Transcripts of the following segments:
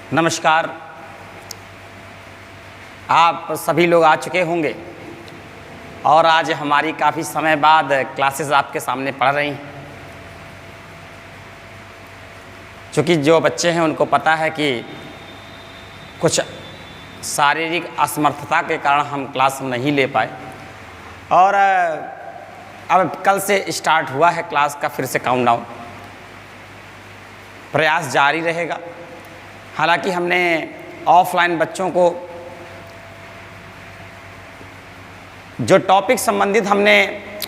नमस्कार। आप सभी लोग आ चुके होंगे और आज हमारी काफ़ी समय बाद क्लासेस आपके सामने पढ़ रही हैं। क्योंकि जो बच्चे हैं उनको पता है कि कुछ शारीरिक असमर्थता के कारण हम क्लास नहीं ले पाए और अब कल से स्टार्ट हुआ है क्लास का फिर से काउंटडाउन। प्रयास जारी रहेगा। हालांकि हमने ऑफलाइन बच्चों को जो टॉपिक संबंधित हमने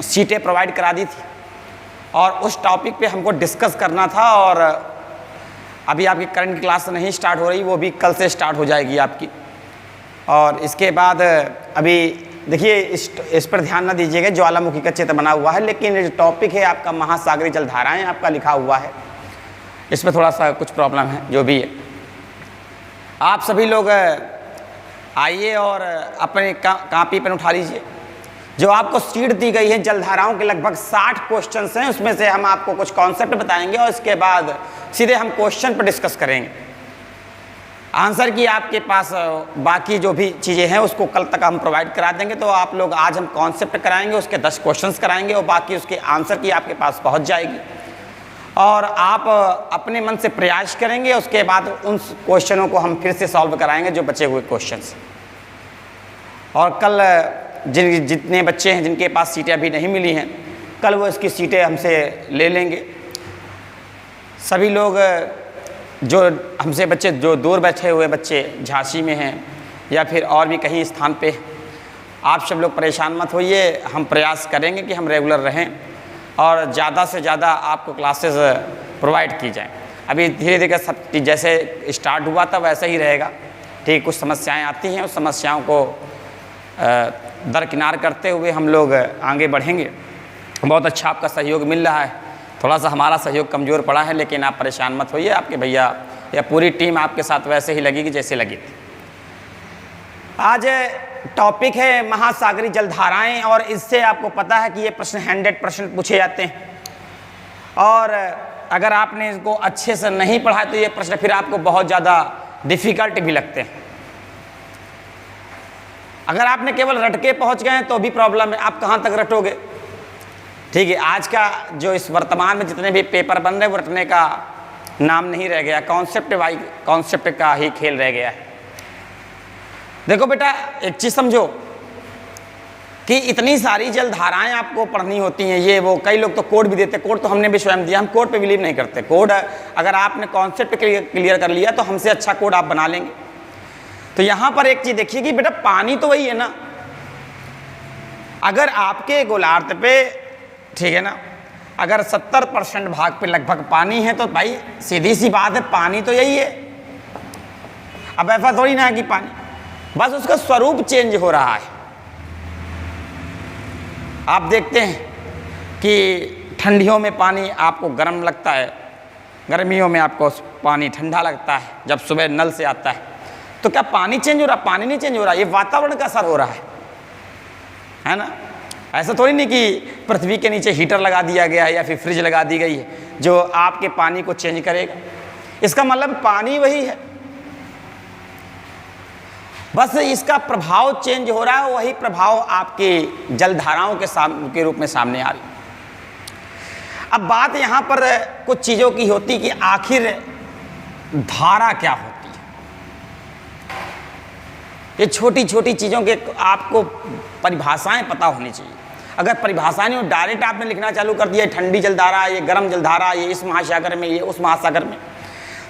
सीटें प्रोवाइड करा दी थी और उस टॉपिक पे हमको डिस्कस करना था और अभी आपकी करंट क्लास नहीं स्टार्ट हो रही, वो भी कल से स्टार्ट हो जाएगी आपकी। और इसके बाद अभी देखिए इस पर ध्यान ना दीजिएगा, ज्वालामुखी का चित्र बना हुआ है, लेकिन जो टॉपिक है आपका महासागरीय जलधाराएं आपका लिखा हुआ है, इसमें थोड़ा सा कुछ प्रॉब्लम है। जो भी है आप सभी लोग आइए और अपने कॉपी पेन उठा लीजिए। जो आपको सीट दी गई है जलधाराओं के लगभग 60 क्वेश्चंस हैं, उसमें से हम आपको कुछ कॉन्सेप्ट बताएंगे और इसके बाद सीधे हम क्वेश्चन पर डिस्कस करेंगे। आंसर की आपके पास बाकी जो भी चीज़ें हैं उसको कल तक हम प्रोवाइड करा देंगे। तो आप लोग आज हम कॉन्सेप्ट कराएंगे, उसके 10 क्वेश्चंस कराएंगे और बाकी उसके आंसर की आपके पास पहुंच जाएगी और आप अपने मन से प्रयास करेंगे। उसके बाद उन क्वेश्चनों को हम फिर से सॉल्व कराएंगे जो बचे हुए क्वेश्चंस। और कल जितने बच्चे हैं जिनके पास सीटें अभी नहीं मिली हैं, कल वो इसकी सीटें हमसे ले लेंगे। सभी लोग जो हमसे बच्चे जो दूर बैठे हुए बच्चे झांसी में हैं या फिर और भी कहीं स्थान पे, आप सब लोग परेशान मत होइए। हम प्रयास करेंगे कि हम रेगुलर रहें और ज़्यादा से ज़्यादा आपको क्लासेस प्रोवाइड की जाएं। अभी धीरे धीरे सब जैसे स्टार्ट हुआ था वैसे ही रहेगा। ठीक, कुछ समस्याएं आती हैं, उस समस्याओं को दरकिनार करते हुए हम लोग आगे बढ़ेंगे। बहुत अच्छा आपका सहयोग मिल रहा है। थोड़ा सा हमारा सहयोग कमज़ोर पड़ा है, लेकिन आप परेशान मत होइए। आपके भैया या पूरी टीम आपके साथ वैसे ही लगेगी जैसे लगी थी। आज टॉपिक है महासागरीय जलधाराएं और इससे आपको पता है कि ये प्रश्न 100% पूछे जाते हैं और अगर आपने इसको अच्छे से नहीं पढ़ा तो ये प्रश्न फिर आपको बहुत ज़्यादा डिफ़िकल्ट भी लगते हैं। अगर आपने केवल रट के पहुँच गए तो भी प्रॉब्लम है, आप कहाँ तक रटोगे। ठीक है, आज का जो इस वर्तमान में जितने भी पेपर बन रहे हैं वो रटने का नाम नहीं रह गया, कॉन्सेप्ट का ही खेल रह गया है। देखो बेटा, एक चीज़ समझो कि इतनी सारी जलधाराएं आपको पढ़नी होती हैं, ये वो कई लोग तो कोड भी देते हैं। कोड तो हमने भी स्वयं दिया, हम कोड पे बिलीव नहीं करते। कोड अगर आपने कॉन्सेप्ट क्लियर कर लिया तो हमसे अच्छा कोड आप बना लेंगे। तो यहाँ पर एक चीज़ देखिए कि बेटा पानी तो वही है ना। अगर आपके गोलार्ध पे, ठीक है ना, अगर 70% भाग पे लगभग पानी है तो भाई सीधी सी बात है पानी तो यही है। अब ऐसा थोड़ी ना है कि पानी, बस उसका स्वरूप चेंज हो रहा है। आप देखते हैं कि ठंडियों में पानी आपको गर्म लगता है, गर्मियों में आपको पानी ठंडा लगता है जब सुबह नल से आता है। तो क्या पानी चेंज हो रहा? पानी नहीं चेंज हो रहा, ये वातावरण का असर हो रहा है ना। ऐसा थोड़ी नहीं कि पृथ्वी के नीचे हीटर लगा दिया गया है या फिर फ्रिज लगा दी गई है जो आपके पानी को चेंज करेगा। इसका मतलब पानी वही है, बस इसका प्रभाव चेंज हो रहा है। वही प्रभाव आपके जलधाराओं के रूप में सामने आ रही है। अब बात यहाँ पर कुछ चीज़ों की होती कि आखिर धारा क्या होती है। ये छोटी छोटी चीज़ों के आपको परिभाषाएं पता होनी चाहिए। अगर परिभाषाएं नहीं, डायरेक्ट आपने लिखना चालू कर दिया ठंडी जलधारा, ये गर्म जलधारा, ये इस महासागर में, ये उस महासागर में,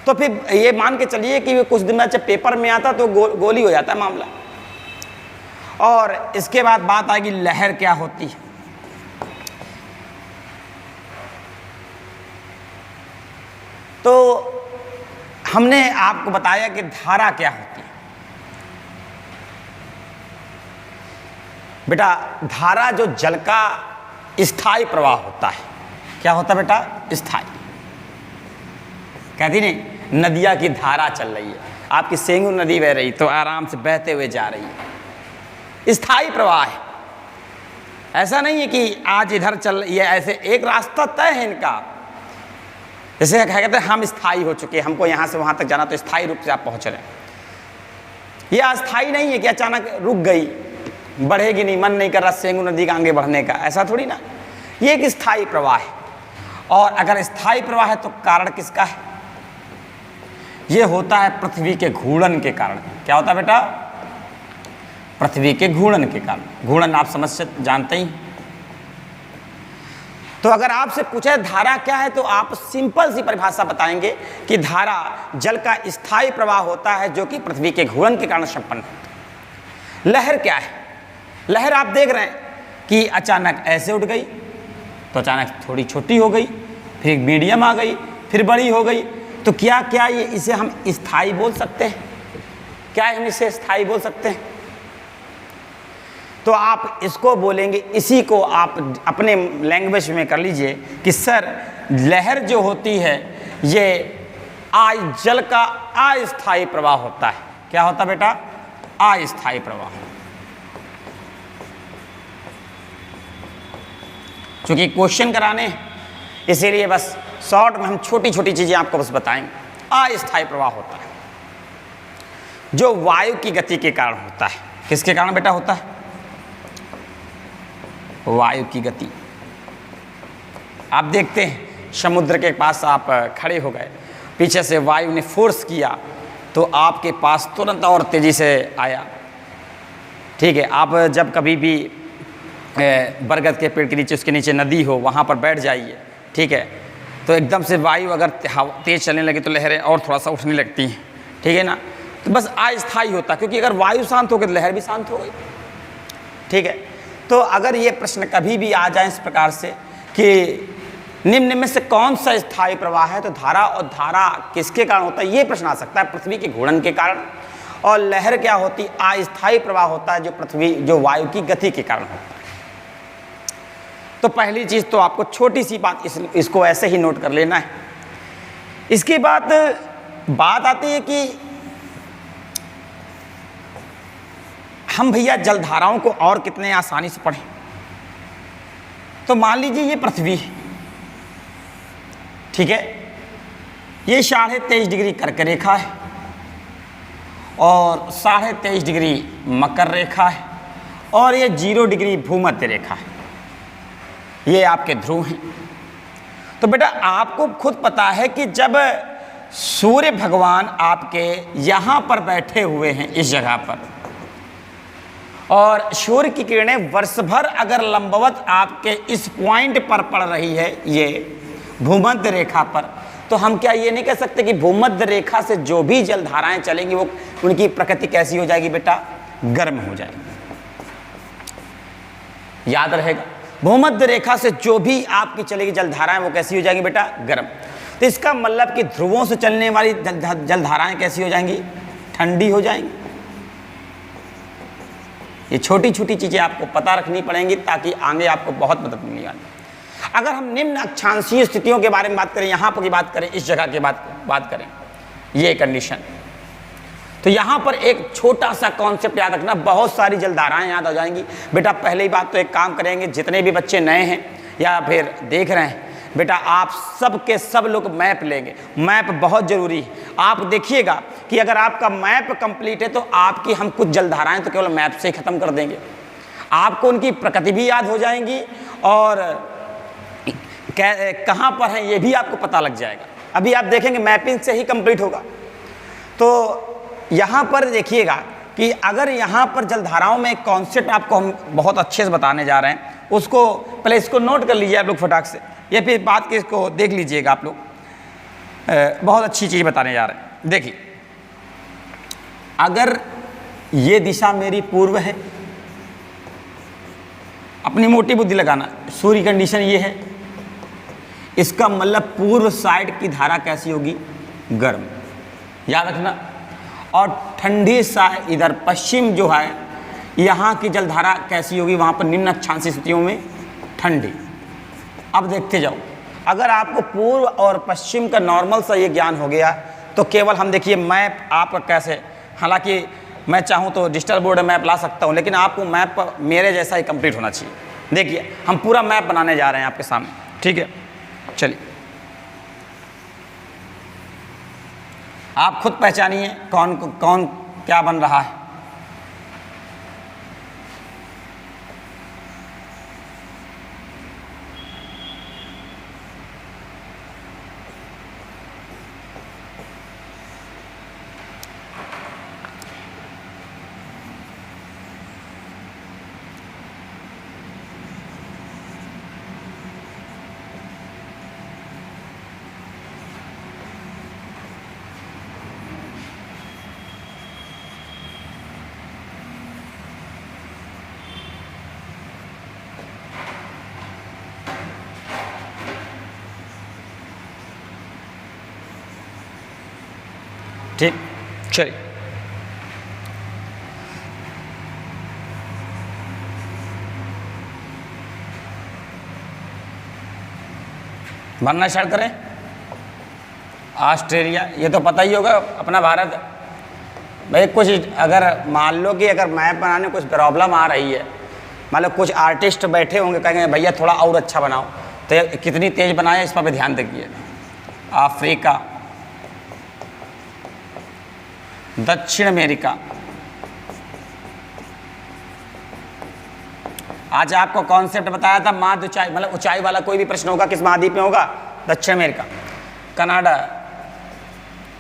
तो फिर ये मान के चलिए कि कुछ दिन बाद जब पेपर में आता तो गोली हो जाता है मामला। और इसके बाद बात आएगी लहर क्या होती है। तो हमने आपको बताया कि धारा क्या होती है। बेटा धारा जो जल का स्थायी प्रवाह होता है। क्या होता है बेटा? स्थायी। कहती नहीं नदिया की धारा चल रही है, आपकी सेंगू नदी बह रही तो आराम से बहते हुए जा रही है, स्थायी प्रवाह है। ऐसा नहीं है कि आज इधर चल, ये ऐसे एक रास्ता तय है इनका। जैसे कहते हैं हम स्थायी हो चुके हैं, हमको यहाँ से वहाँ तक जाना, तो स्थायी रूप से आप पहुँच रहे हैं। ये अस्थायी नहीं है कि अचानक रुक गई, बढ़ेगी नहीं, मन नहीं कर रहा सेंगू नदी का आगे बढ़ने का, ऐसा थोड़ी ना। ये एक स्थायी प्रवाह है। और अगर स्थायी प्रवाह है तो कारण किसका है? ये होता है पृथ्वी के घूर्णन के कारण। क्या होता है बेटा? पृथ्वी के घूर्णन के कारण। घूर्णन आप समझ से जानते ही। तो अगर आपसे पूछे धारा क्या है, तो आप सिंपल सी परिभाषा बताएंगे कि धारा जल का स्थायी प्रवाह होता है जो कि पृथ्वी के घूर्णन के कारण संपन्न होता है। लहर क्या है? लहर आप देख रहे हैं कि अचानक ऐसे उठ गई, तो अचानक थोड़ी छोटी हो गई, फिर मीडियम आ गई, फिर बड़ी हो गई। तो क्या क्या ये इसे हम स्थायी बोल सकते हैं? क्या हम इसे स्थायी बोल सकते हैं? तो आप इसको बोलेंगे, इसी को आप अपने लैंग्वेज में कर लीजिए कि सर लहर जो होती है ये जल का अस्थायी प्रवाह होता है। क्या होता है बेटा? अस्थायी प्रवाह। क्योंकि क्वेश्चन कराने इसीलिए बस शॉर्ट में हम छोटी छोटी चीजें आपको बस बताएंगे। अस्थायी प्रवाह होता है जो वायु की गति के कारण होता है। किसके कारण बेटा होता है? वायु की गति। आप देखते हैं समुद्र के पास आप खड़े हो गए, पीछे से वायु ने फोर्स किया तो आपके पास तुरंत और तेजी से आया। ठीक है, आप जब कभी भी बरगद के पेड़ के नीचे, उसके नीचे नदी हो, वहाँ पर बैठ जाइए। ठीक है, तो एकदम से वायु अगर तेज चलने लगे तो लहरें और थोड़ा सा उठने लगती हैं। ठीक है ना, तो बस अस्थायी होता है, क्योंकि अगर वायु शांत हो गई तो लहर भी शांत हो गई। ठीक है, तो अगर ये प्रश्न कभी भी आ जाए इस प्रकार से कि निम्न में से कौन सा स्थायी प्रवाह है, तो धारा, और धारा किसके कारण होता है, ये प्रश्न आ सकता है पृथ्वी के घूर्णन के कारण। और लहर क्या होती है? अस्थायी प्रवाह होता है जो वायु की गति के कारण होता है। तो पहली चीज तो आपको छोटी सी बात इसको ऐसे ही नोट कर लेना है। इसके बाद बात आती है कि हम भैया जलधाराओं को और कितने आसानी से पढ़ें। तो मान लीजिए ये पृथ्वी है, ठीक है, ये 23.5 डिग्री कर्क रेखा है और 23.5 डिग्री मकर रेखा है और ये 0 डिग्री भूमध्य रेखा है। ये आपके ध्रुव हैं। तो बेटा आपको खुद पता है कि जब सूर्य भगवान आपके यहाँ पर बैठे हुए हैं इस जगह पर, और सूर्य की किरणें वर्ष भर अगर लंबवत आपके इस पॉइंट पर पड़ रही है, ये भूमध्य रेखा पर, तो हम क्या ये नहीं कह सकते कि भूमध्य रेखा से जो भी जलधाराएं चलेंगी वो उनकी प्रकृति कैसी हो जाएगी बेटा? गर्म हो जाएगी। याद रहेगा, भूमध्य रेखा से जो भी आपकी चलेगी जलधाराएं वो कैसी हो जाएंगी बेटा? गर्म। तो इसका मतलब कि ध्रुवों से चलने वाली जलधाराएं कैसी हो जाएंगी? ठंडी हो जाएंगी। ये छोटी छोटी चीजें आपको पता रखनी पड़ेंगी ताकि आगे आपको बहुत मदद मिलने वाली। अगर हम निम्न अक्षांशीय स्थितियों के बारे में बात करें, यहाँ पर की बात करें, इस जगह की बात करें, ये कंडीशन, तो यहाँ पर एक छोटा सा कॉन्सेप्ट याद रखना, बहुत सारी जलधाराएं याद आ जाएंगी बेटा। पहले ही बात तो एक काम करेंगे, जितने भी बच्चे नए हैं या फिर देख रहे हैं बेटा, आप सब के सब लोग मैप लेंगे। मैप बहुत ज़रूरी है। आप देखिएगा कि अगर आपका मैप कंप्लीट है तो आपकी हम कुछ जलधाराएं तो केवल मैप से ही ख़त्म कर देंगे। आपको उनकी प्रकृति भी याद हो जाएंगी और कहाँ पर हैं ये भी आपको पता लग जाएगा। अभी आप देखेंगे मैपिंग से ही कंप्लीट होगा। तो यहाँ पर देखिएगा कि अगर यहाँ पर जलधाराओं में एक कॉन्सेप्ट आपको हम बहुत अच्छे से बताने जा रहे हैं, उसको पहले इसको नोट कर लीजिए आप लोग फटाक से, या फिर बात के इसको देख लीजिएगा आप लोग। बहुत अच्छी चीज़ बताने जा रहे हैं। देखिए, अगर ये दिशा मेरी पूर्व है, अपनी मोटी बुद्धि लगाना, सूर्य कंडीशन ये है, इसका मतलब पूर्व साइड की धारा कैसी होगी? गर्म। याद रखना। और ठंडी साइड इधर पश्चिम जो है, यहाँ की जलधारा कैसी होगी? वहाँ पर निम्न अक्षांशीय स्थितियों में ठंडी। अब देखते जाओ, अगर आपको पूर्व और पश्चिम का नॉर्मल सा ये ज्ञान हो गया तो केवल हम देखिए मैप आपका कैसे, हालांकि मैं चाहूँ तो डिजिटल बोर्ड मैप ला सकता हूँ, लेकिन आपको मैप मेरे जैसा ही कंप्लीट होना चाहिए। देखिए हम पूरा मैप बनाने जा रहे हैं आपके सामने, ठीक है? चलिए आप खुद पहचानिए कौन कौन क्या बन रहा है। ठीक, चलिए बनना स्टार्ट करें। ऑस्ट्रेलिया, ये तो पता ही होगा अपना भारत। भाई कुछ अगर मान लो कि अगर मैप बनाने में कुछ प्रॉब्लम आ रही है, मान लो कुछ आर्टिस्ट बैठे होंगे कहेंगे भैया थोड़ा और अच्छा बनाओ, तो कितनी तेज बनाए इस पर ध्यान देखिए। अफ्रीका, दक्षिण अमेरिका। आज आपको कॉन्सेप्ट बताया था माध्य ऊंचाई, मतलब ऊंचाई वाला कोई भी प्रश्न होगा किस महाद्वीप में होगा? दक्षिण अमेरिका। कनाडा,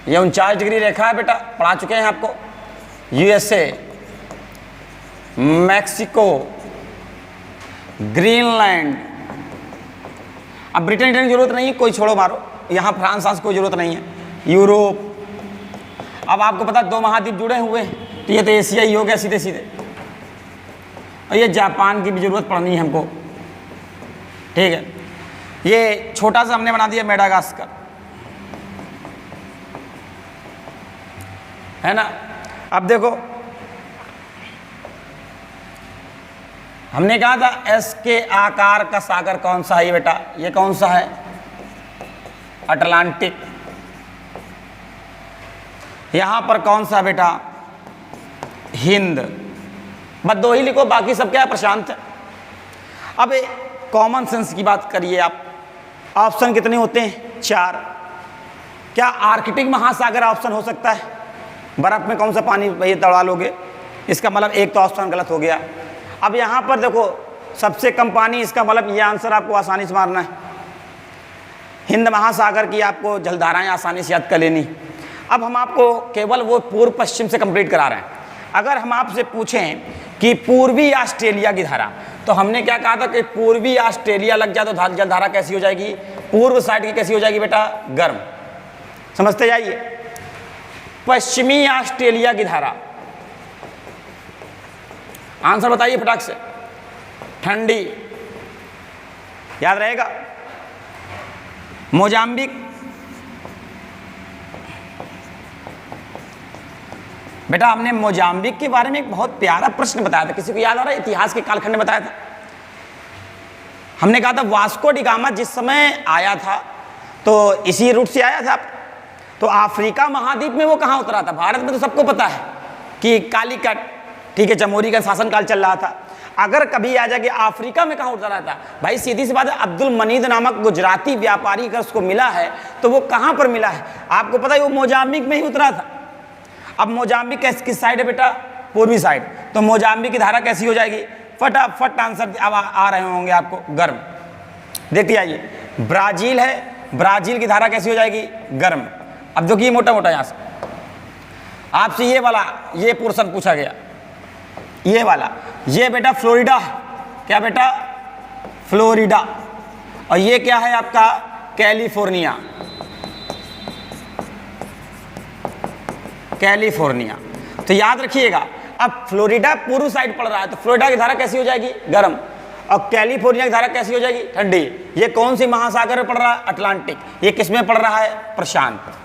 ये 49 डिग्री रेखा है बेटा, पढ़ा चुके हैं आपको। USA, Mexico, Greenland. अब ब्रिटेन की जरूरत नहीं है, कोई छोड़ो मारो, यहाँ फ्रांस कोई जरूरत नहीं है। यूरोप। अब आपको पता 2 महाद्वीप जुड़े हुए हैं, तो ये तो एशिया ही हो गया सीधे सीधे। और ये जापान की भी जरूरत पड़नी है हमको, ठीक है। ये छोटा सा हमने बना दिया मेडागास्कर, है ना। अब देखो हमने कहा था एस के आकार का सागर कौन सा है ये बेटा? ये कौन सा है? अटलांटिक। यहां पर कौन सा बेटा? हिंद। बस 2 ही लिखो, बाकी सब क्या है? प्रशांत है। अब कॉमन सेंस की बात करिए आप, ऑप्शन कितने होते हैं? 4। क्या आर्कटिक महासागर ऑप्शन हो सकता है? बर्फ में कौन सा पानी ये दौड़ा लोगे? इसका मतलब एक तो ऑप्शन गलत हो गया। अब यहां पर देखो सबसे कम पानी, इसका मतलब ये आंसर आपको आसानी से मारना है। हिंद महासागर की आपको जलधाराएं आसानी से याद कर लेनी। अब हम आपको केवल वो पूर्व पश्चिम से कंप्लीट करा रहे हैं। अगर हम आपसे पूछें कि पूर्वी ऑस्ट्रेलिया की धारा, तो हमने क्या कहा था कि पूर्वी ऑस्ट्रेलिया लग जाए तो जलधारा कैसी हो जाएगी? पूर्व साइड की कैसी हो जाएगी बेटा? गर्म। समझते जाइए। पश्चिमी ऑस्ट्रेलिया की धारा, आंसर बताइए फटाक से। ठंडी, याद रहेगा। मोजाम्बिक, बेटा हमने मोजाम्बिक के बारे में एक बहुत प्यारा प्रश्न बताया था, किसी को याद आ रहा है? इतिहास के कालखंड में बताया था। हमने कहा था वास्को डी गामा जिस समय आया था तो इसी रूट से आया था, तो अफ्रीका महाद्वीप में वो कहाँ उतरा था? भारत में तो सबको पता है कि कालीकट, ठीक है, जमहूरी का शासनकाल चल रहा था। अगर कभी आ जाए कि अफ्रीका में कहाँ उतरा था, भाई सीधी सी बात है, अब्दुल मनीद नामक गुजराती व्यापारी अगर उसको मिला है तो वो कहाँ पर मिला है? आपको पता है वो मोजाम्बिक में ही उतरा था। अब मोजाम्बिक किस साइड है बेटा? पूर्वी साइड। तो मोजाम्बिक की धारा कैसी हो जाएगी? फटाफट आंसर अब आ रहे होंगे आपको, गर्म। देखते आइए, ब्राजील है, ब्राजील की धारा कैसी हो जाएगी? गर्म। अब देखिए मोटा मोटा यहाँ से आपसे ये वाला ये पोर्शन पूछा गया, ये वाला, ये बेटा फ्लोरिडा। क्या बेटा? फ्लोरिडा। और ये क्या है आपका? कैलिफोर्निया। कैलिफोर्निया। तो याद रखिएगा, अब फ्लोरिडा पूर्व साइड पड़ रहा है तो फ्लोरिडा की धारा कैसी हो जाएगी? गर्म। और कैलिफोर्निया की धारा कैसी हो जाएगी? ठंडी। ये कौन सी महासागर में पड़ रहा है? अटलांटिक। ये किस में पड़ रहा है? प्रशांत।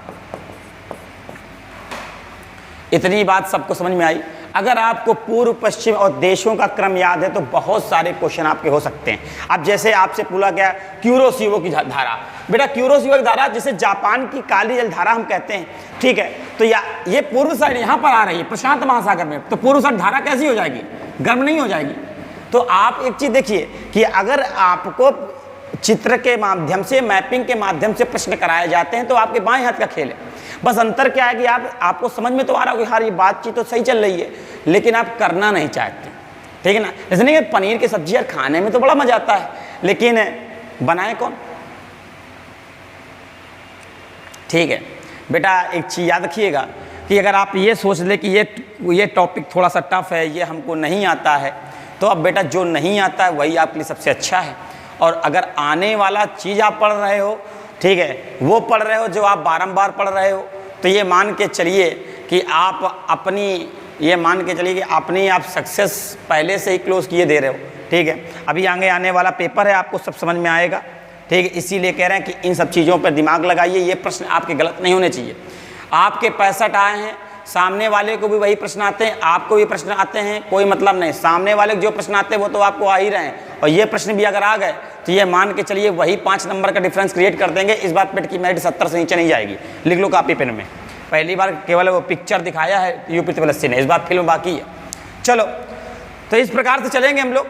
इतनी बात सबको समझ में आई। अगर आपको पूर्व पश्चिम और देशों का क्रम याद है तो बहुत सारे क्वेश्चन आपके हो सकते हैं। अब जैसे आपसे पूछा गया क्यूरोसिवो की धारा, बेटा क्यूरोसिवो की धारा जिसे जापान की काली जल धारा हम कहते हैं, ठीक है, तो ये पूर्व साइड यहाँ पर आ रही है प्रशांत महासागर में, तो पूर्व साइड धारा कैसी हो जाएगी? गर्म नहीं हो जाएगी। तो आप एक चीज देखिए कि अगर आपको चित्र के माध्यम से, मैपिंग के माध्यम से प्रश्न कराए जाते हैं, तो आपके बाएं हाथ का खेल है। बस अंतर क्या है कि आपको समझ में तो आ रहा हो कि हाँ ये बातचीत तो सही चल रही है, लेकिन आप करना नहीं चाहते, ठीक है ना। जैसे नहीं कि पनीर की सब्जी यार खाने में तो बड़ा मजा आता है, लेकिन बनाए कौन? ठीक है बेटा, एक चीज़ याद रखिएगा कि अगर आप ये सोच ले कि ये टॉपिक थोड़ा सा टफ है, ये हमको नहीं आता है, तो अब बेटा जो नहीं आता है वही आपके लिए सबसे अच्छा है। और अगर आने वाला चीज़ आप पढ़ रहे हो, ठीक है, वो पढ़ रहे हो जो आप बारंबार पढ़ रहे हो, तो ये मान के चलिए कि आप अपनी आप सक्सेस पहले से ही क्लोज किए दे रहे हो, ठीक है। अभी आने वाला पेपर है, आपको सब समझ में आएगा, ठीक है। इसीलिए कह रहे हैं कि इन सब चीज़ों पर दिमाग लगाइए, ये प्रश्न आपके गलत नहीं होने चाहिए। आपके 65 आए हैं, सामने वाले को भी वही प्रश्न आते हैं, आपको भी प्रश्न आते हैं, कोई मतलब नहीं। सामने वाले को जो प्रश्न आते हैं वो तो आपको आ ही रहे हैं, और ये प्रश्न भी अगर आ गए तो ये मान के चलिए वही 5 नंबर का डिफरेंस क्रिएट कर देंगे। इस बात पेट की मेरिट 70 से नीचे नहीं जाएगी, लिख लो कॉपी पेन में। पहली बार केवल वो पिक्चर दिखाया है यूपी त्रिपल ने, इस बार फिल्म बाकी है। चलो, तो इस प्रकार से चलेंगे हम लोग।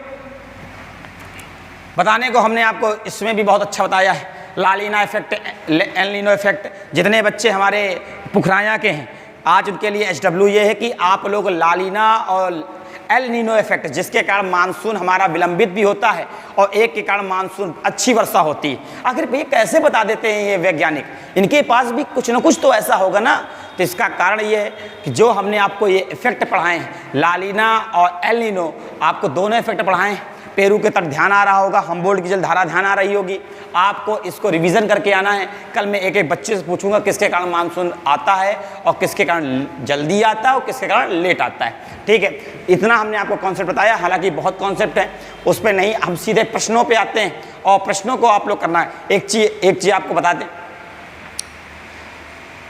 बताने को हमने आपको इसमें भी बहुत अच्छा बताया है, लालीना इफेक्ट, एल नीनो इफेक्ट। जितने बच्चे हमारे पुखराया के हैं, आज उनके लिए HW ये है कि आप लोग लालीना और एल नीनो इफेक्ट, जिसके कारण मानसून हमारा विलंबित भी होता है और एक के कारण मानसून अच्छी वर्षा होती है। आखिर ये कैसे बता देते हैं ये वैज्ञानिक? इनके पास भी कुछ ना कुछ तो ऐसा होगा ना। तो इसका कारण ये है कि जो हमने आपको ये इफेक्ट पढ़ाए हैं, लालीना और एल नीनो, आपको दोनों इफेक्ट पढ़ाए हैं। पेरू के तट ध्यान आ रहा होगा, हम्बोल्ट की जलधारा ध्यान आ रही होगी। आपको इसको रिवीजन करके आना है। कल मैं एक एक बच्चे से पूछूंगा किसके कारण मानसून आता है और किसके कारण जल्दी आता है और किसके कारण लेट आता है, ठीक है। इतना हमने आपको कॉन्सेप्ट बताया, हालांकि बहुत कॉन्सेप्ट है, उस पर नहीं, हम सीधे प्रश्नों पे आते हैं और प्रश्नों को आप लोग करना है। एक चीज़ आपको बता दें,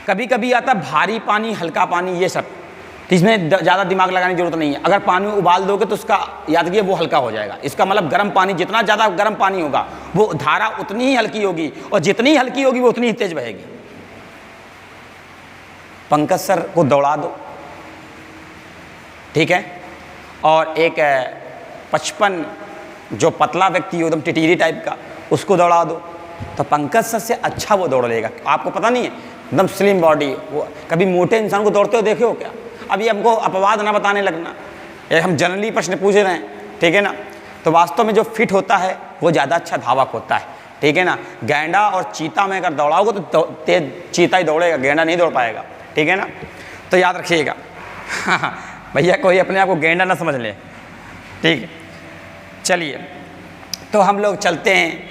कभी कभी आता भारी पानी, हल्का पानी, ये सब, तो इसमें ज़्यादा दिमाग लगाने की जरूरत नहीं है। अगर पानी उबाल दोगे तो उसका याद रखिए वो हल्का हो जाएगा। इसका मतलब गर्म पानी, जितना ज़्यादा गर्म पानी होगा वो धारा उतनी ही हल्की होगी, और जितनी हल्की होगी वो उतनी ही तेज बहेगी। पंकज सर को दौड़ा दो, ठीक है, और एक 55 जो पतला व्यक्ति हो एकदम टिटीरी टाइप का, उसको दौड़ा दो, तो पंकज सर से अच्छा वो दौड़ लेगा। आपको पता नहीं है, एकदम स्लिम बॉडी। वो कभी मोटे इंसान को दौड़ते हो देखे हो क्या? अभी हमको अपवाद ना बताने लगना, ये हम जनरली प्रश्न पूछ रहे हैं, ठीक है ना। तो वास्तव में जो फिट होता है वो ज़्यादा अच्छा धावक होता है, ठीक है ना। गैंडा और चीता में अगर दौड़ाओगे तो तेज चीता ही दौड़ेगा, गैंडा नहीं दौड़ पाएगा, ठीक है ना। तो याद रखिएगा। भैया कोई अपने आप को गैंडा ना समझ ले, ठीक है। चलिए, तो हम लोग चलते हैं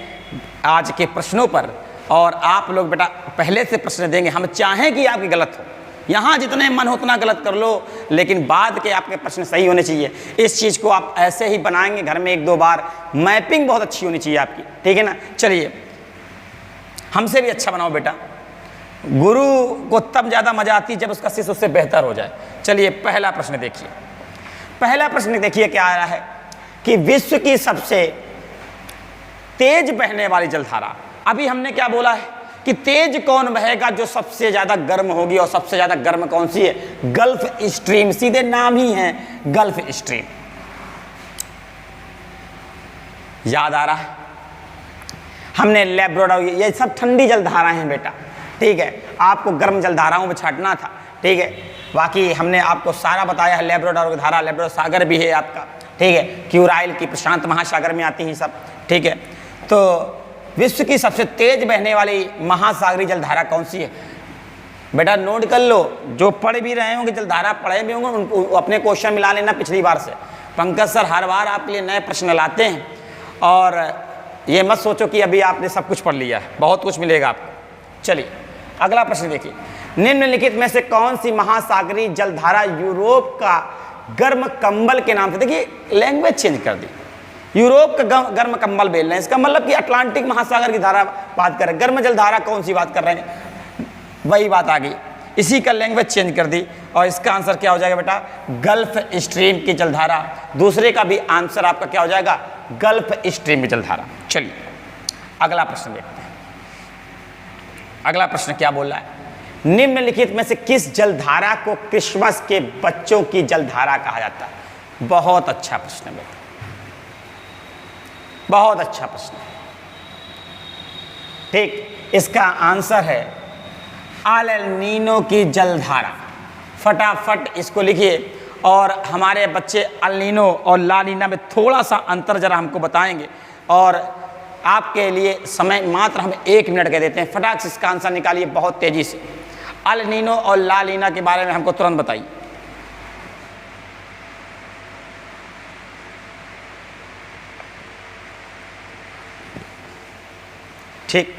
आज के प्रश्नों पर, और आप लोग बेटा पहले से प्रश्न देंगे। हम चाहें कि आपकी गलत हो, यहाँ जितने मन हो उतना गलत कर लो, लेकिन बाद के आपके प्रश्न सही होने चाहिए। इस चीज़ को आप ऐसे ही बनाएंगे घर में 1-2 बार, मैपिंग बहुत अच्छी होनी चाहिए आपकी, ठीक है ना। चलिए, हमसे भी अच्छा बनाओ बेटा। गुरु को तब ज़्यादा मजा आती है जब उसका शिष्य उससे बेहतर हो जाए। चलिए, पहला प्रश्न देखिए। पहला प्रश्न देखिए क्या आ रहा है कि विश्व की सबसे तेज बहने वाली जलधारा। अभी हमने क्या बोला है कि तेज कौन बहेगा? जो सबसे ज्यादा गर्म होगी। और सबसे ज्यादा गर्म कौन सी है? गल्फ स्ट्रीम, सीधे नाम ही है गल्फ स्ट्रीम। याद आ रहा है? हमने लैब्राडोर, ये सब ठंडी जलधाराएं हैं बेटा, ठीक है। आपको गर्म जलधाराओं में छाटना था, ठीक है। बाकी हमने आपको सारा बताया है। लैब्राडोर की धारा, लैब्राडोर सागर भी है आपका, ठीक है। क्यूराइल की प्रशांत महासागर में आती है सब, ठीक है। तो विश्व की सबसे तेज बहने वाली महासागरीय जलधारा कौन सी है? बेटा नोट कर लो, जो पढ़ भी रहे होंगे, जलधारा पढ़े भी होंगे, उनको अपने क्वेश्चन मिला लेना पिछली बार से। पंकज सर हर बार आपके लिए नए प्रश्न लाते हैं, और ये मत सोचो कि अभी आपने सब कुछ पढ़ लिया है, बहुत कुछ मिलेगा आपको। चलिए, अगला प्रश्न देखिए। निम्नलिखित में से कौन सी महासागरीय जलधारा यूरोप का गर्म कंबल के नाम से, देखिए लैंग्वेज चेंज कर दी, यूरोप का गर्म कंबल बेल रहे हैं। इसका मतलब कि अटलांटिक महासागर की धारा बात कर रहे हैं। गर्म जलधारा कौन सी बात कर रहे हैं, वही बात आ गई। इसी का लैंग्वेज चेंज कर दी, और इसका आंसर क्या हो जाएगा बेटा? गल्फ स्ट्रीम की जलधारा। दूसरे का भी आंसर आपका क्या हो जाएगा? गल्फ स्ट्रीम की जलधारा। चलिए, अगला प्रश्न देखते हैं। अगला प्रश्न क्या बोल रहा है? निम्नलिखित में से किस जलधारा को क्रिसमस के बच्चों की जलधारा कहा जाता है? बहुत अच्छा प्रश्न बेटा, बहुत अच्छा प्रश्न। ठीक, इसका आंसर है अल नीनो की जलधारा। फटाफट इसको लिखिए और हमारे बच्चे अल नीनो और ला नीना में थोड़ा सा अंतर जरा हमको बताएंगे, और आपके लिए समय मात्र हम 1 मिनट के देते हैं। फटाक से इसका आंसर निकालिए बहुत तेजी से। अल नीनो और ला नीना के बारे में हमको तुरंत बताइए। ठीक,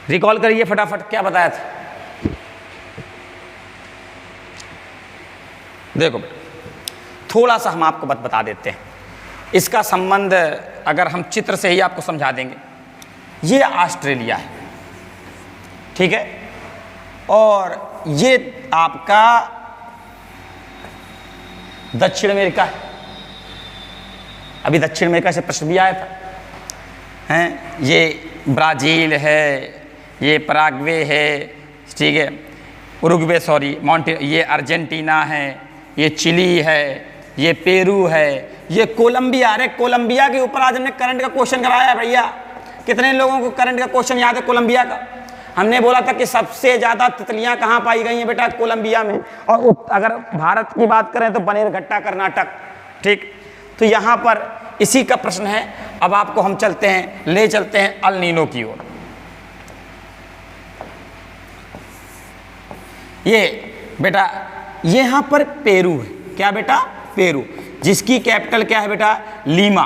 रिकॉल करिए फटाफट, क्या बताया था। देखो बेटा, थोड़ा सा हम आपको बता देते हैं इसका संबंध, अगर हम चित्र से ही आपको समझा देंगे। ये ऑस्ट्रेलिया है, ठीक है, और ये आपका दक्षिण अमेरिका है। अभी दक्षिण अमेरिका से प्रश्न भी आया था, हैं, ये ब्राज़ील है, ये पराग्वे है, ठीक है, उरुग्वे, सॉरी, ये अर्जेंटीना है, ये चिली है, ये पेरू है, ये कोलंबिया। अरे कोलंबिया के ऊपर आज हमने करंट का क्वेश्चन कराया है भैया। कितने लोगों को करंट का क्वेश्चन याद है कोलंबिया का? हमने बोला था कि सबसे ज़्यादा तितलियां कहाँ पाई गई हैं बेटा? कोलंबिया में। और अगर भारत की बात करें तो बनेरघट्टा, कर्नाटक। ठीक, तो यहाँ पर इसी का प्रश्न है। अब आपको हम चलते हैं, ले चलते हैं अल नीनो की ओर। ये बेटा यहाँ पर पेरू है, क्या बेटा? पेरू, जिसकी कैपिटल क्या है बेटा? लीमा।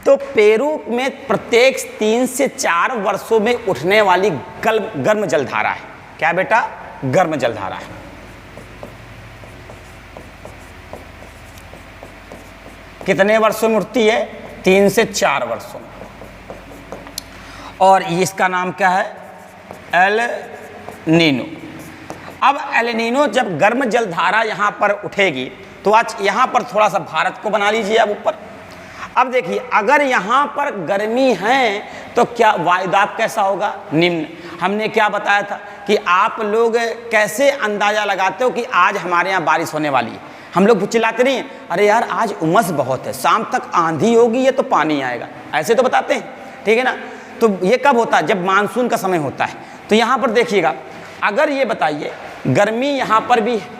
तो पेरू में प्रत्येक 3 से 4 वर्षों में उठने वाली गर्म जलधारा है। क्या बेटा? गर्म जलधारा है। कितने वर्षों में उठती है? 3 से 4 वर्षों में। और इसका नाम क्या है? El Nino. अब एल नीनो जब गर्म जलधारा यहाँ पर उठेगी तो आज यहाँ पर थोड़ा सा भारत को बना लीजिए अब ऊपर। अब देखिए, अगर यहाँ पर गर्मी है तो क्या वायुदाब कैसा होगा? निम्न। हमने क्या बताया था कि आप लोग कैसे अंदाजा लगाते हो कि आज हमारे यहाँ बारिश होने वाली है? हम लोग चिल्लाते नहीं, अरे यार आज उमस बहुत है, शाम तक आंधी होगी, ये तो पानी आएगा, ऐसे तो बताते हैं, ठीक है ना? तो ये कब होता है? जब मानसून का समय होता है। तो यहाँ पर देखिएगा, अगर ये बताइए गर्मी यहाँ पर भी है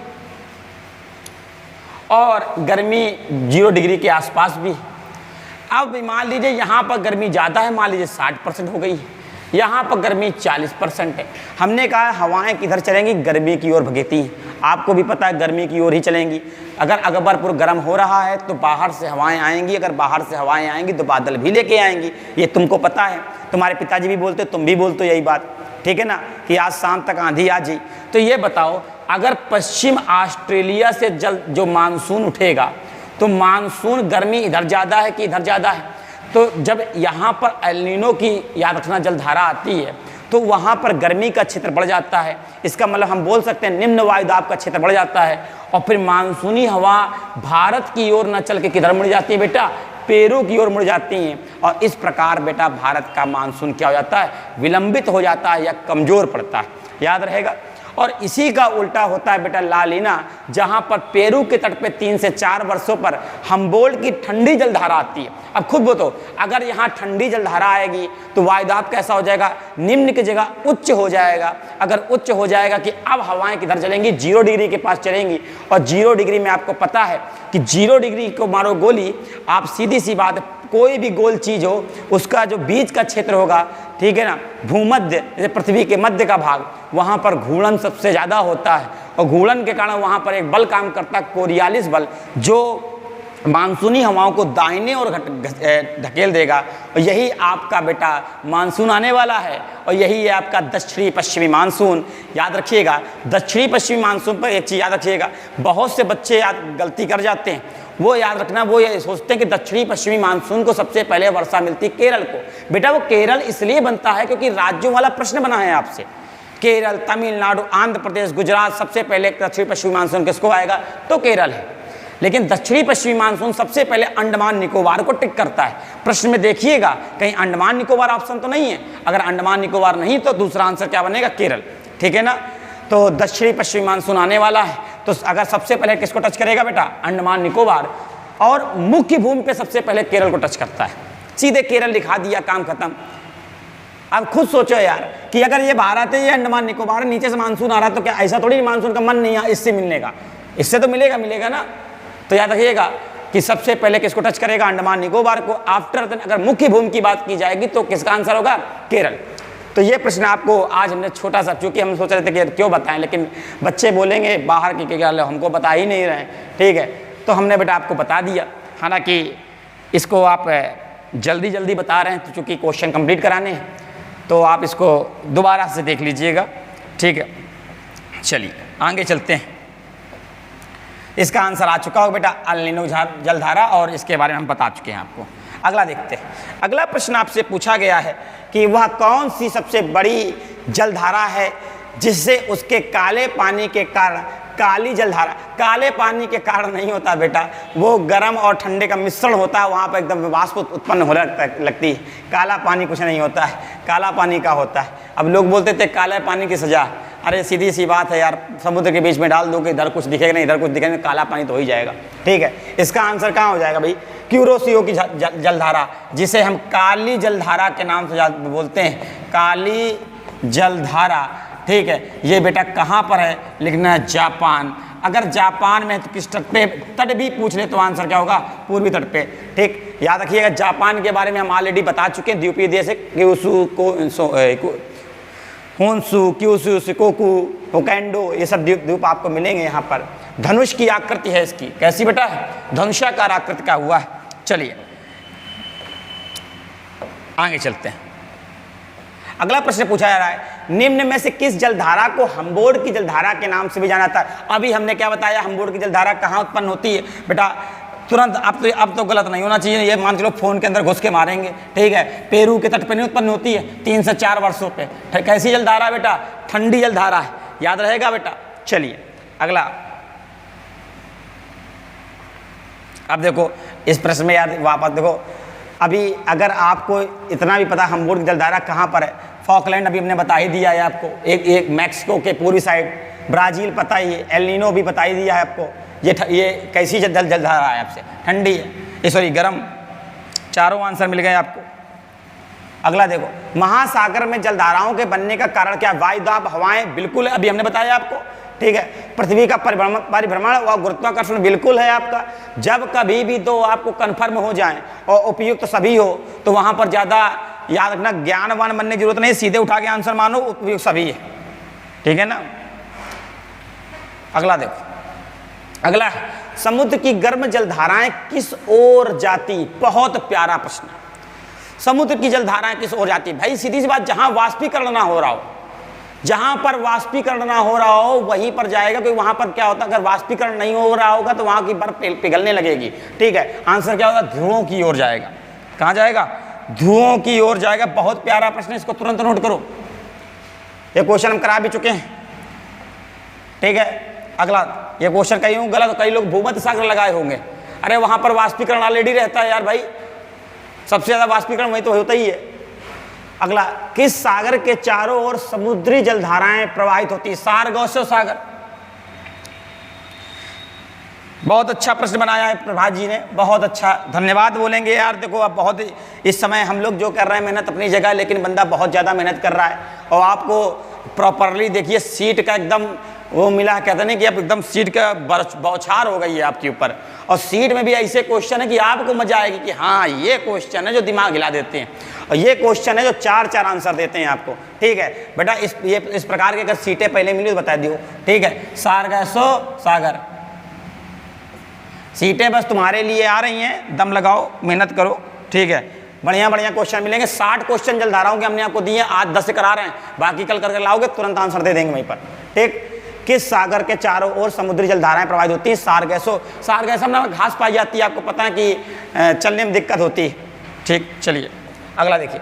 और गर्मी 0 डिग्री के आसपास भी है। अब मान लीजिए यहाँ पर गर्मी ज़्यादा है, मान लीजिए 60% हो गई है, यहाँ पर गर्मी 40% है। हमने कहा हवाएं किधर चलेंगी? गर्मी की ओर भगती हैं। आपको भी पता है गर्मी की ओर ही चलेंगी। अगर अकबरपुर गर्म हो रहा है तो बाहर से हवाएं आएंगी, अगर बाहर से हवाएं आएंगी तो बादल भी लेके आएंगी। ये तुमको पता है, तुम्हारे पिताजी भी बोलते, तुम भी बोलते यही बात, ठीक है ना, कि आज शाम तक आंधी आ जाए। तो ये बताओ, अगर पश्चिम ऑस्ट्रेलिया से जो मानसून उठेगा तो मानसून गर्मी इधर ज़्यादा है कि इधर ज़्यादा है? तो जब यहाँ पर एल नीनो की, याद रखना, जलधारा आती है तो वहाँ पर गर्मी का क्षेत्र बढ़ जाता है। इसका मतलब हम बोल सकते हैं निम्न वायुदाब का क्षेत्र बढ़ जाता है और फिर मानसूनी हवा भारत की ओर न चल के किधर मुड़ जाती है बेटा? पेरू की ओर मुड़ जाती हैं। और इस प्रकार बेटा भारत का मानसून क्या हो जाता है? विलंबित हो जाता है या कमज़ोर पड़ता है, याद रहेगा। और इसी का उल्टा होता है बेटा ला लीना, जहाँ पर पेरू के तट पे 3 से 4 वर्षों पर हम्बोल्ट की ठंडी जलधारा आती है। अब खुद बताओ, अगर यहाँ ठंडी जलधारा आएगी तो वायुदाब कैसा हो जाएगा? निम्न की जगह उच्च हो जाएगा। अगर उच्च हो जाएगा कि अब हवाएं किधर चलेंगी? 0 डिग्री के पास चलेंगी। और 0 डिग्री में आपको पता है कि 0 डिग्री को मारो गोली, आप सीधी सी बात, कोई भी गोल चीज़ हो उसका जो बीच का क्षेत्र होगा, ठीक है ना, भूमध्य, जैसे पृथ्वी के मध्य का भाग, वहाँ पर घूर्णन सबसे ज़्यादा होता है। और घूर्णन के कारण वहाँ पर एक बल काम करता है, कोरियालिस बल, जो मानसूनी हवाओं को दाहिने और ढकेल देगा। और यही आपका बेटा मानसून आने वाला है और यही है आपका दक्षिणी पश्चिमी मानसून। याद रखिएगा, दक्षिणी पश्चिमी मानसून पर एक चीज़ याद रखिएगा, बहुत से बच्चे गलती कर जाते हैं। वो याद रखना, वो ये सोचते हैं कि दक्षिणी पश्चिमी मानसून को सबसे पहले वर्षा मिलती है केरल को। बेटा वो केरल इसलिए बनता है क्योंकि राज्यों वाला प्रश्न बना है आपसे। केरल, तमिलनाडु, आंध्र प्रदेश, गुजरात, सबसे पहले दक्षिणी पश्चिमी मानसून किसको आएगा? तो केरल है। लेकिन दक्षिणी पश्चिमी मानसून सबसे पहले अंडमान निकोबार को टिक करता है। प्रश्न में देखिएगा कहीं अंडमान निकोबार ऑप्शन तो नहीं है। अगर अंडमान निकोबार नहीं तो दूसरा आंसर क्या बनेगा? केरल, ठीक है ना। तो दक्षिणी पश्चिमी मानसून आने वाला है, तो अगर सबसे पहले किसको टच करेगा बेटा? अंडमान निकोबार। और मुख्य भूमि पे सबसे पहले केरल को टच करता है। सीधे केरल लिखा दिया, काम खत्म। अब खुद सोचो यार कि अगर ये भारत है, ये अंडमान निकोबार, नीचे से मानसून आ रहा, तो क्या ऐसा थोड़ी मानसून का मन नहीं है इससे मिलने का? इससे तो मिलेगा ना। तो याद रखिएगा कि सबसे पहले किसको टच करेगा? अंडमान निकोबार को। आफ्टर देन अगर मुख्य भूमि की बात की जाएगी तो किसका आंसर होगा? केरल। तो ये प्रश्न आपको आज हमने छोटा सा, चूंकि हम सोच रहे थे कि क्यों बताएं, लेकिन बच्चे बोलेंगे बाहर के क्या हमको बता ही नहीं रहे, ठीक है, तो हमने बेटा आपको बता दिया। हालांकि इसको आप जल्दी जल्दी बता रहे हैं तो चूँकि क्वेश्चन कंप्लीट कराने हैं, तो आप इसको दोबारा से देख लीजिएगा, ठीक है। चलिए आगे चलते हैं। इसका आंसर आ चुका होगा बेटा, अल नीनो जलधारा, और इसके बारे में हम बता चुके हैं आपको। अगला देखते हैं। अगला प्रश्न आपसे पूछा गया है कि वह कौन सी सबसे बड़ी जलधारा है जिससे उसके काले पानी के कारण, काली जलधारा, काले पानी के कारण नहीं होता बेटा, वो गर्म और ठंडे का मिश्रण होता है, वहाँ पर एकदम वाष्प उत्पन्न होने लगती है। काला पानी कुछ नहीं होता है, काला पानी का होता है। अब लोग बोलते थे काले पानी की सजा, अरे सीधी सी बात है यार, समुद्र के बीच में डाल दो कि इधर कुछ दिखेगा नहीं, इधर कुछ दिखेगा नहीं, काला पानी तो हो ही जाएगा, ठीक है। इसका आंसर कहाँ हो जाएगा भाई? क्यूरोसियो की जलधारा, जिसे हम काली जलधारा के नाम से बोलते हैं, काली जलधारा, ठीक है। ये बेटा कहाँ पर है? लिखना है जापान। अगर जापान में तो किस तट पे? तट भी पूछ ले तो आंसर क्या होगा? पूर्वी तट पे, ठीक। याद रखिएगा जापान के बारे में हम ऑलरेडी बता चुके हैं, द्वीपीय देश है, होन्सु, क्यूशु, शिकोकु, होकैंडो, ये सब द्वीप आपको मिलेंगे यहाँ पर। धनुष की आकृति है इसकी, कैसी बेटा? धनुषाकार आकृति का हुआ है। चलिए आगे चलते हैं। अगला प्रश्न पूछा जा रहा है, निम्न में से किस जलधारा को हम्बोल्ड्ट की जलधारा के नाम से भी जाना जाता है? अभी हमने क्या बताया, हम्बोल्ड्ट की जलधारा कहाँ उत्पन्न होती है बेटा? तुरंत अब तो गलत नहीं होना चाहिए, ये मान के लो फोन के अंदर घुस के मारेंगे, ठीक है। पेरू के तट पर नहीं उत्पन्न होती है, 3 से 4 वर्षों पे। कैसी जलधारा बेटा? ठंडी जलधारा है, याद रहेगा बेटा। चलिए अगला। अब देखो इस प्रश्न में याद वापस देखो, अभी अगर आपको इतना भी पता हम्बोल्ड्ट की जलधारा कहाँ पर है, फॉकलैंड अभी हमने बता ही दिया है आपको, एक मैक्सिको के पूर्वी साइड, ब्राज़ील पता ही है, एल नीनो भी बता ही दिया है आपको। ये कैसी जलधारा है? आपसे ठंडी है, सॉरी गर्म। चारों आंसर मिल गए आपको। अगला देखो, महासागर में जलधाराओं के बनने का कारण क्या? वायुदाब, हवाएं, बिल्कुल अभी हमने बताया आपको, ठीक है। पृथ्वी का परिभ्रमण व गुरुत्वाकर्षण बिल्कुल है आपका। जब कभी भी दो आपको कन्फर्म हो जाएं और उपयुक्त सभी हो तो वहां पर ज़्यादा याद रखना, ज्ञानवान बनने की जरूरत नहीं, सीधे उठा के आंसर मानो, उपयुक्त सभी है, ठीक है ना। अगला देखो, अगला, समुद्र की गर्म जलधाराएं किस ओर जाती? बहुत प्यारा प्रश्न। समुद्र की जलधाराएं किस ओर जाती? भाई सीधी सी बात, जहां वाष्पीकरण ना हो रहा हो, जहां पर वाष्पीकरण ना हो रहा हो वहीं पर जाएगा, क्योंकि वहां पर क्या होता है, अगर वाष्पीकरण नहीं हो रहा होगा तो वहां की बर्फ पिघलने लगेगी, ठीक है। आंसर क्या होगा? ध्रुवों की ओर जाएगा। कहां जाएगा? ध्रुवों की ओर जाएगा। बहुत प्यारा प्रश्न, इसको तुरंत नोट करो, ये क्वेश्चन हम करा भी चुके हैं, ठीक है। अगला, ये क्वेश्चन कहीं हूँ गलत, कई लोग भूमध्य सागर लगाए होंगे, अरे वहां पर वाष्पीकरण ऑलरेडी रहता है यार भाई, सबसे ज्यादा वाष्पीकरण वही तो होता ही है। अगला, किस सागर के चारों ओर समुद्री जलधाराएं प्रवाहित होती? सारगोशो सागर। बहुत अच्छा प्रश्न बनाया है प्रभात जी ने, बहुत अच्छा, धन्यवाद बोलेंगे यार। देखो अब बहुत इस समय हम लोग जो कर रहे हैं मेहनत अपनी जगह, लेकिन बंदा बहुत ज़्यादा मेहनत कर रहा है, और आपको प्रॉपरली देखिए सीट का एकदम वो मिला, कहते नहीं कि अब एकदम सीट का बौछार हो गई है आपके ऊपर, और सीट में भी ऐसे क्वेश्चन है कि आपको मजा आएगी कि हाँ ये क्वेश्चन है जो दिमाग हिला देते हैं, और ये क्वेश्चन है जो 4-4 आंसर देते हैं आपको, ठीक है बेटा। इस प्रकार के अगर सीटें पहले मिली तो बता दियो, ठीक है। सारगोशो सागर, सीटें बस तुम्हारे लिए आ रही हैं, दम लगाओ, मेहनत करो, ठीक है। बढ़िया बढ़िया क्वेश्चन मिलेंगे। 60 क्वेश्चन जलधाराओं के हमने आपको दिए, आज 10 से करा रहे हैं, बाकी कल करके लाओगे तुरंत आंसर दे देंगे वहीं पर, ठीक। किस सागर के चारों ओर समुद्री जलधाराएं प्रवाहित होती हैं? सारगोशो में घास पाई जाती है, आपको पता है कि चलने में दिक्कत होती है, ठीक। चलिए अगला देखिए,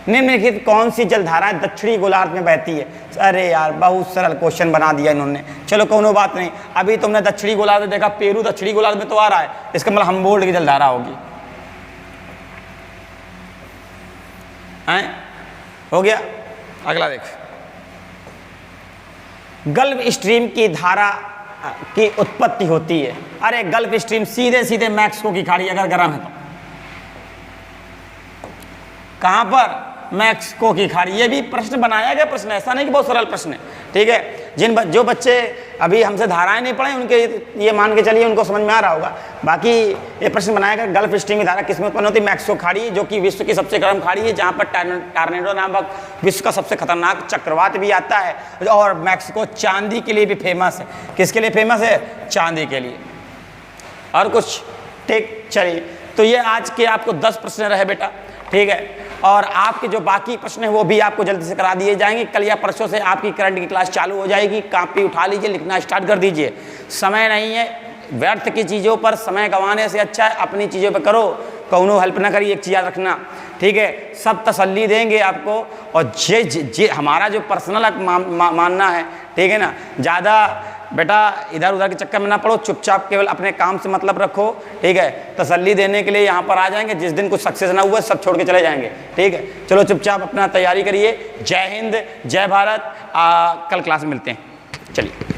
निम्नलिखित कौन सी जलधाराएं दक्षिणी गोलार्ध में बहती है? अरे यार बहुत सरल क्वेश्चन बना दिया इन्होंने, चलो कोनो बात नहीं। अभी तुमने दक्षिणी गोलार्ध देखा, पेरू दक्षिणी गोलार्ध में तो आ रहा है, इसका मतलब हम्बोल्ड्ट की जलधारा होगी, हो गया। अगला देख, गल्फ स्ट्रीम की धारा की उत्पत्ति होती है। अरे गल्फ स्ट्रीम सीधे सीधे मैक्सिको की खाड़ी, अगर गर्म है तो कहां पर? मैक्सिको की खाड़ी। ये भी प्रश्न बनाया गया प्रश्न, ऐसा नहीं कि बहुत सरल प्रश्न है, ठीक है। जो बच्चे अभी हमसे धाराएं नहीं पढ़े उनके ये मान के चलिए उनको समझ में आ रहा होगा। बाकी ये प्रश्न बनाया गया गल्फ स्ट्रीम की धारा किसमें उत्पन्न होती है? मैक्सिको खाड़ी, जो कि विश्व की सबसे गर्म खाड़ी है, जहाँ पर टॉर्नेडो नामक विश्व का सबसे खतरनाक चक्रवात भी आता है। और मैक्सिको चांदी के लिए भी फेमस है। किसके लिए फेमस है? चांदी के लिए। और कुछ? ठीक, चलिए। तो ये आज के आपको 10 प्रश्न रहे बेटा, ठीक है। और आपके जो बाकी प्रश्न हैं वो भी आपको जल्दी से करा दिए जाएंगे। कल या परसों से आपकी करंट की क्लास चालू हो जाएगी। कॉपी उठा लीजिए, लिखना स्टार्ट कर दीजिए। समय नहीं है, व्यर्थ की चीज़ों पर समय गंवाने से अच्छा है अपनी चीज़ों पर करो, कौनो हेल्प ना करिए। एक चीज़ याद रखना, ठीक है, सब तसल्ली देंगे आपको। और जे हमारा जो पर्सनल मानना है, ठीक है ना, ज़्यादा बेटा इधर उधर के चक्कर में ना पड़ो, चुपचाप केवल अपने काम से मतलब रखो, ठीक है। तसल्ली देने के लिए यहाँ पर आ जाएंगे, जिस दिन कुछ सक्सेस ना हुआ सब छोड़ के चले जाएंगे, ठीक है। चलो चुपचाप अपना तैयारी करिए। जय हिंद, जय भारत। कल क्लास में मिलते हैं, चलिए।